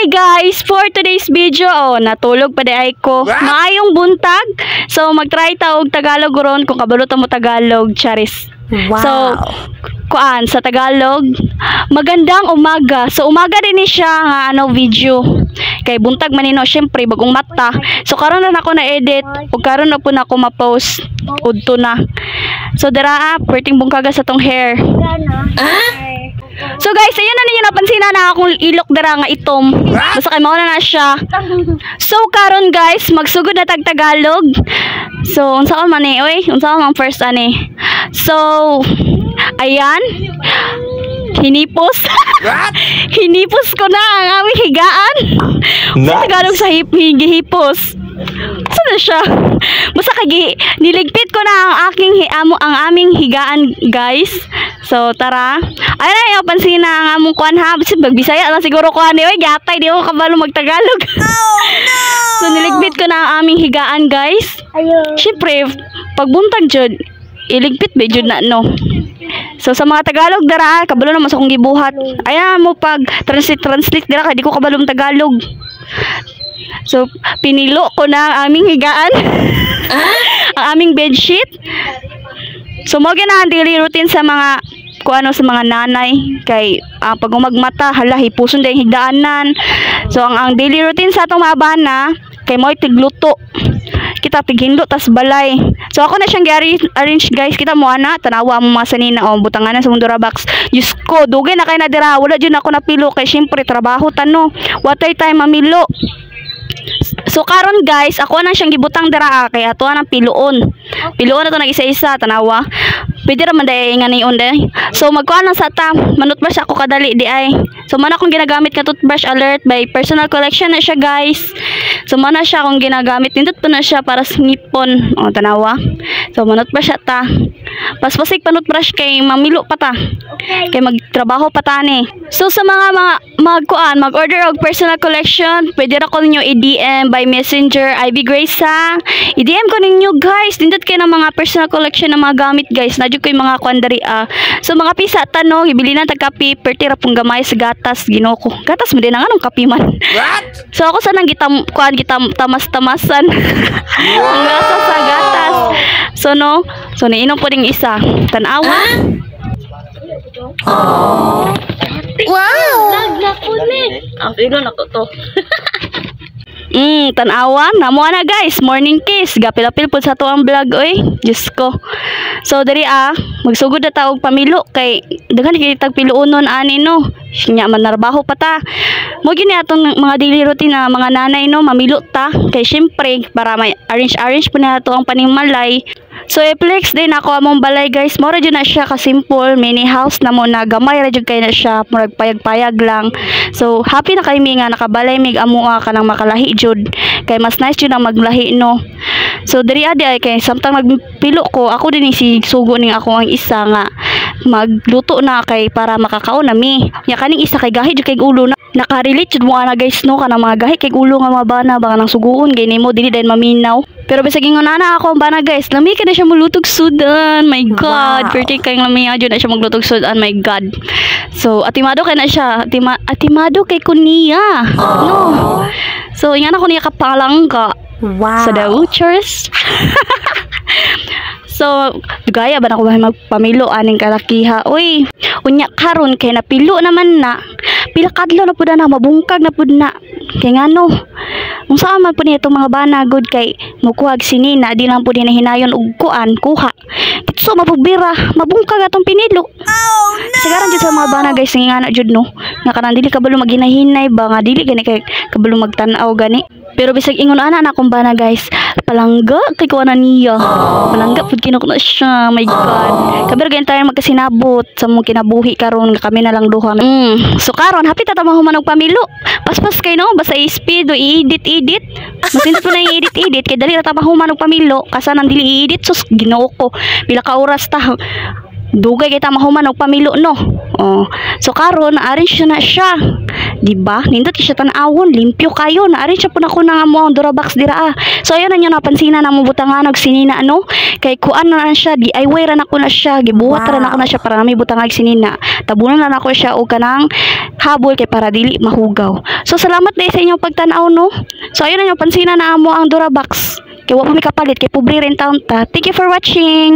guys, for today's video, natulog pa di ay ko. Maayong buntag. So magtry ta og Tagalog ron kung kabalo ta mo Tagalog, charis. Wow. So sa Tagalog, magandang umaga. So umaga din ni siya nga video. Kay buntag manino syempre bagong mata. So karon na ako na edit ug karon na po na ako ma-post udto na. So dara perting bungkaga sa tong hair. So guys, ayun na ninyo napansin na akong ilok dara nga itom. Basta kay mao na siya. So karon guys, magsugod na tag Tagalog. So unsaon man ni oy? Unsaon man first ani? So ayan. Hinipos. Hinipos ko na ang aming higaan. Sa Tagalog sa hihipos. Saan na siya? Basta niligpit ko na ang aming higaan, guys. So tara. Ay na pansin na ang among kuan ha. Magbisaya lang siguro kuan ni oy, gatay di ko kabalo magtagalog. Oh no. So niligpit ko na ang aming higaan, guys. Syempre, pagbuntag jud, iligpit ba jud na no. So sa mga Tagalog dara, kabalo na mas akong gibuhat. Ayan mo pag translate dira kay di ko kabalo ng Tagalog. So pinilo ko na ang aming higaan. Ang aming bedsheet. So mo gina daily routine sa mga sa mga nanay kay pag umagmata hala hipuson day higdaanan. So ang daily routine sa atong mga bana kay mo tigluto. Kita tighindo tas balay. So ako na siyang arrange guys. Kita mo ana tanawa mo mga sanina butanganan sa Mundura Box. Diyos ko, dugay na kay na dira. Wala jud ako napilo kay syempre trabaho tano. Watay time mamilo. So karon guys, ako na siyang gibutang dira kay ato nang piluon. Piluon na to nag-isa-isa tanawa. Pwede ra man day nga niyon day. So magkuan lang sa ta, manutbrush ako kadali di ay. So man akong ginagamit nga toothbrush alert by Personal Collection na siya guys. So man na siya akong ginagamit nindot pa na siya para sa ngipon. Tanawa. So manutbrush ta. Paspasig panutbrush kay mamilo pa ta. Okay. Kay magtrabaho pa ta ni. So sa mga mag-order og Personal Collection, pwede ra ko ninyo i-DM by Messenger Ivy Grace ha. I-DM ko ninyo guys. Nindot kay ng mga Personal Collection na mga gamit guys. Nadyo ko yung mga kwandari So mga pisa tano, ibili na tagkapi, pertira pong gamay sa gatas, ginoko. Gatas mo din ang anong kapi man. What? So ako sa nang tamas-tamasan. Ang gatas sa gatas. So no, so nainom po ding isa. Tanawa. Oh. Wow! Nagnak ulit. Ang ino na to. Tanawa, namo na guys, morning kiss. Gapil-apil po sa to ang vlog oy. Diyos ko. So diri magsugod na ta og pamilo kay daghan kay tag piluonon ani no. Nya man narbaho pa ta. Mo gini atong mga daily routine na mga nanay no, mamilo ta kay syempre para may arrange po na to ang panimalay. So i-flex din ako among balay guys. Mora jud na siya ka simple, mini house na mo na gamay ra jud kay na siya, murag payag-payag lang. So happy na kay mi nga nakabalay mig amoa kanang makalahi jud. Kay mas nice jud ang maglahi no. So diri adi ay kay samtang magpilo ko, ako din si sugo ning ako ang isa nga magluto na kay para makakaon na mi. Nya kaning isa kay gahi jud kay ulo na. Naka-relate jud mo ana guys no kanang mga gahi kay ulo nga mga bana baka nang suguon kay nimo dili din maminaw. Pero bisag ingon ana ako bana guys, lami ka na siya mulutog sudan. My god, pretty kay lami jud na siya maglutog sudan. My god. So atimado kay na siya, atimado kay kunia. No. So ingana ko niya kapalangga. Wow. So the Uchers. So gaya ba na ko magpamilo aning kalakiha. Uy, unya karon kay napilo naman na. Pila kadlaw na pud na mabungkag na pud na. Kay ngano? Unsa man pud nitong mga bana good kay mukuhag sinina di lang pud na hinayon og kuha. So mapugbira, mabungkag atong pinilo. Oh no. Sigaran jud sa mga bana guys ngana jud no. Nga kanang dili kabalo maghinay-hinay ba nga dili gani kay kabalo magtan-aw gani. Pero bisag ingon ana na akong bana guys, palangga kay kuana niya. Palangga pud kinok na siya. My god. Kabir ganyan tayo magkasinabot sa mong kinabuhi karon kami na lang duha. So karon happy ta mahuman og pamilo. Paspas kay no basta i-speed o i-edit. Masindot mo na i-edit kay dali ra ta mahuman og pamilo. Kasa nang dili i-edit sus Ginoo ko. Pila ka oras ta. Dugay kita mahuman og pamilo no. Oh. So karon naarrange siya na siya. Di ba? Nindot siya tan-awon, limpyo kayo. Na-arrange siya po na ko ng mo ang Durabox dira. So ayun na nyo napansinan na mo butangan og sinina ano. Kay kuan na siya, DIY ra na ko na siya, gibuhat ra na ko na siya para na may butangag sinina. Tabunan na ko siya og kanang habol kay para dili mahugaw. So salamat dai sa inyong pagtan-aw no. So ayun na nyo pansinan na mo ang Durabox. Kay wa pa mi kapalit kay pobre rin taon ta. Thank you for watching.